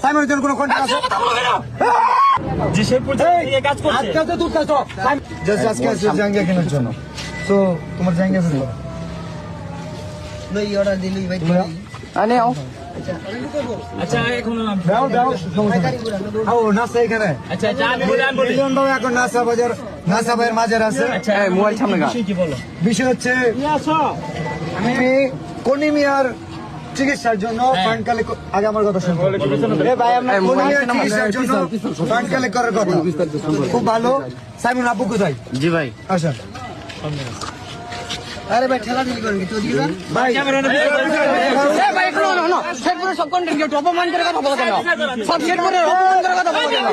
সাইমনের জন্য কোনো কন্ট্যাক্ট আছে? যে সেই পর্যায়ে এই কাজ করছে। আজকে তো তুই কাজ জাস্ট আজকে আছে জাঙ্গিয়া কেনার জন্য। সো তোমার জাঙ্গিয়া আছে? লই অর্ডার দিলি ভাই। আনে আও। আচ্ছা এখন দাও দাও। আও নাসা এখানে। আচ্ছা আমি বলি মিলন বাবু এখন নাসা বাজার নাসা ভাইয়ের মাঝে আছে। আচ্ছা মোবাইল সামনে গা কি বলো? বিষয় হচ্ছে আমি কোনিমিয়ার চিকিৎসার জন্য ফান্ড কালেক্ট আগে আমার কথা শুনুন। ভাই আমরা কোনিমিয়ার চিকিৎসার জন্য ফান্ড কালেক্ট করার কথা। খুব ভালো। সাইমন আব্বু কোথায়? জি ভাই আসেন। আরে ভাই ঠেলা দিলি করবি তো দিবা ভাই এ ভাই একটু না শেরপুরে সব কন্টেন্ট কেউ অপমান করে কথা বলে কেন? সব শেরপুরে অপমান করে কথা বলে কেন?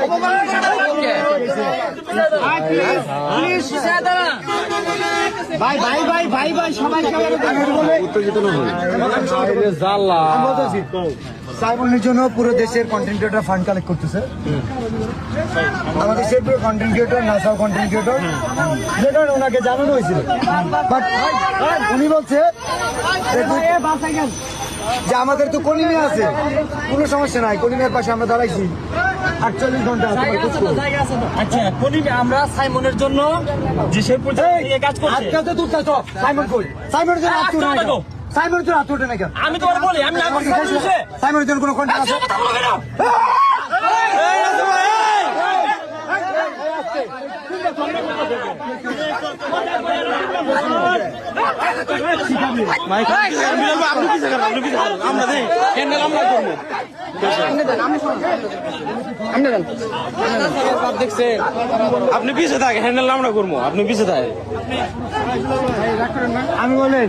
অপমান করে কথা বলে প্লিজ সাদারা ভাই ভাই ভাই ভাই ভাই সবাই উত্তেজিত না হন। জাল্লা সাইমনের জন্য পুরো দেশের কন্টেন্ট ক্রিয়েটর ফান্ড কালেক্ট করতেছে। আমাদের শেরপুরের কন্টেন্ট ক্রিয়েটর নাসাও কন্টেন্ট ক্রিয়েটর যে কারণে ওনাকে জানানো হয়েছিল, বাট উনি বলছে যে আমাদের তো কলিমিয়া আছে, কোনো সমস্যা নাই, কলিমিয়ার পাশে আমরা দাঁড়াইছি 48 ঘন্টা। আচ্ছা আমরা সাইমনের জন্য যে সেই পর্যায়ে এই কাজ করছে। আজকে তো তুই কাজ সাইমন কই? সাইমনের জন্য আজকে না কেন? সাইমনের জন্য আজকে না কেন? আমি তোমার বলি আমি না করছি সাইমনের জন্য কোনো কন্ট্যাক্ট আছে? আপনি পিছিয়ে থাকে হ্যান্ডেল আমরা করবো, আপনি পিছিয়ে থাকে। আমি বলেন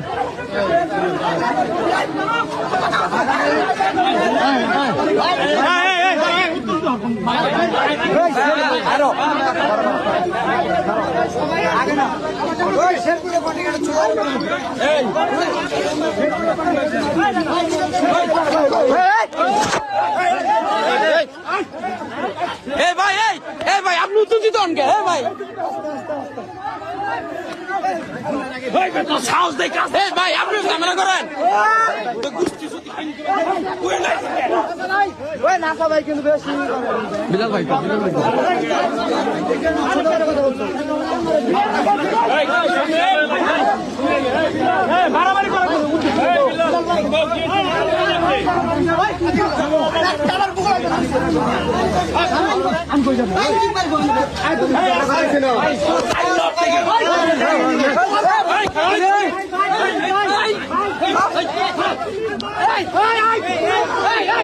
ভাই আপনি উত্তেজিত হন কে? ভাই সাহস দেখে ভাই আপনি ক্যামেরা করেন। নাসা ভাই কিন্তু বেশ বিলাল ভাই মারামারি করা আমি কই যাবো?